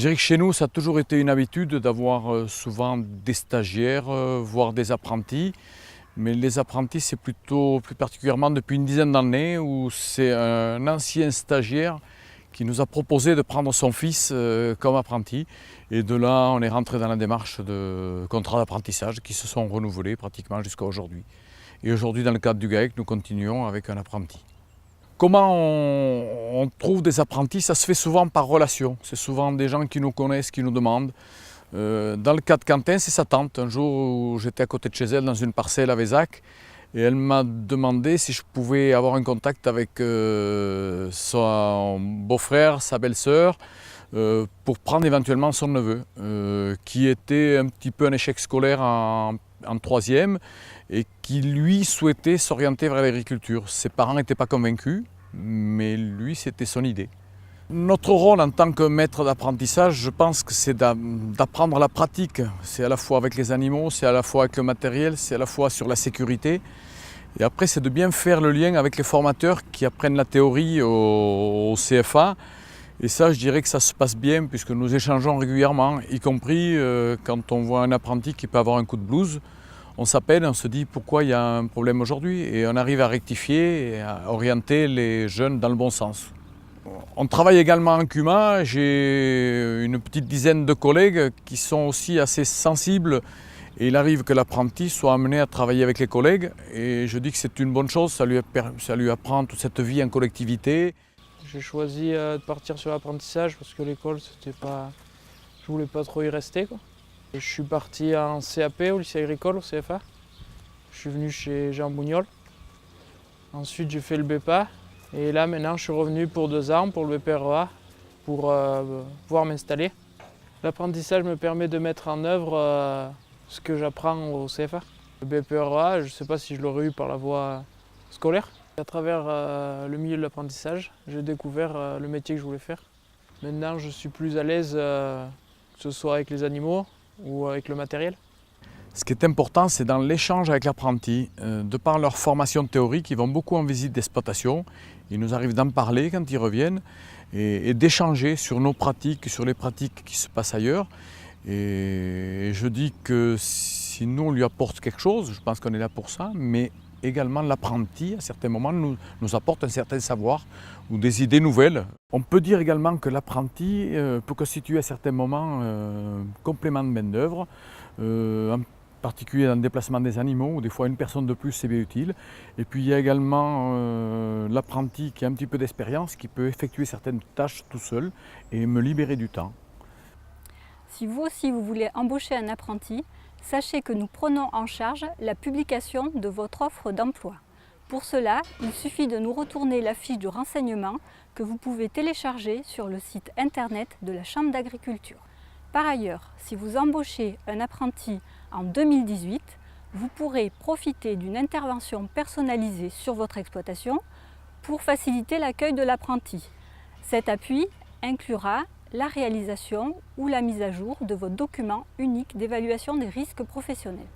dirais que chez nous, ça a toujours été une habitude d'avoir souvent des stagiaires, voire des apprentis. Mais les apprentis, c'est plutôt plus particulièrement depuis une dizaine d'années où c'est un ancien stagiaire qui nous a proposé de prendre son fils comme apprenti. Et de là, on est rentré dans la démarche de contrats d'apprentissage qui se sont renouvelés pratiquement jusqu'à aujourd'hui. Et aujourd'hui, dans le cadre du GAEC, nous continuons avec un apprenti. Comment on trouve des apprentis? Ça se fait souvent par relation. C'est souvent des gens qui nous connaissent, qui nous demandent. Dans le cas de Quentin, c'est sa tante. Un jour où j'étais à côté de chez elle dans une parcelle à Vézac, et elle m'a demandé si je pouvais avoir un contact avec son beau-frère, sa belle-sœur, pour prendre éventuellement son neveu, qui était un petit peu un échec scolaire en troisième et qui lui souhaitait s'orienter vers l'agriculture. Ses parents n'étaient pas convaincus, mais lui c'était son idée. Notre rôle en tant que maître d'apprentissage, je pense que c'est d'apprendre la pratique. C'est à la fois avec les animaux, c'est à la fois avec le matériel, c'est à la fois sur la sécurité. Et après, c'est de bien faire le lien avec les formateurs qui apprennent la théorie au CFA. Et ça, je dirais que ça se passe bien puisque nous échangeons régulièrement, y compris quand on voit un apprenti qui peut avoir un coup de blues. On s'appelle, on se dit pourquoi il y a un problème aujourd'hui et on arrive à rectifier et à orienter les jeunes dans le bon sens. On travaille également en CUMA, j'ai une petite dizaine de collègues qui sont aussi assez sensibles et il arrive que l'apprenti soit amené à travailler avec les collègues et je dis que c'est une bonne chose, ça lui apprend toute cette vie en collectivité. J'ai choisi de partir sur l'apprentissage parce que l'école, je voulais pas trop y rester, quoi. Je suis parti en CAP au lycée agricole, au CFA. Je suis venu chez Jean Bougnol. Ensuite, j'ai fait le BEPA. Et là, maintenant, je suis revenu pour 2 ans, pour le BPREA, pour pouvoir m'installer. L'apprentissage me permet de mettre en œuvre ce que j'apprends au CFA. Le BPREA, je ne sais pas si je l'aurais eu par la voie scolaire. À travers le milieu de l'apprentissage, j'ai découvert le métier que je voulais faire. Maintenant, je suis plus à l'aise, que ce soit avec les animaux ou avec le matériel. Ce qui est important, c'est dans l'échange avec l'apprenti. De par leur formation théorique, ils vont beaucoup en visite d'exploitation. Il nous arrive d'en parler quand ils reviennent et d'échanger sur nos pratiques, sur les pratiques qui se passent ailleurs. Et je dis que si nous, on lui apporte quelque chose, je pense qu'on est là pour ça, mais également l'apprenti, à certains moments, nous apporte un certain savoir ou des idées nouvelles. On peut dire également que l'apprenti peut constituer à certains moments un complément de main-d'œuvre, en particulier dans le déplacement des animaux, où des fois une personne de plus c'est bien utile. Et puis il y a également l'apprenti qui a un petit peu d'expérience, qui peut effectuer certaines tâches tout seul et me libérer du temps. Si vous aussi vous voulez embaucher un apprenti, sachez que nous prenons en charge la publication de votre offre d'emploi. Pour cela, il suffit de nous retourner la fiche de renseignement que vous pouvez télécharger sur le site internet de la Chambre d'agriculture. Par ailleurs, si vous embauchez un apprenti en 2018, vous pourrez profiter d'une intervention personnalisée sur votre exploitation pour faciliter l'accueil de l'apprenti. Cet appui inclura la réalisation ou la mise à jour de votre document unique d'évaluation des risques professionnels.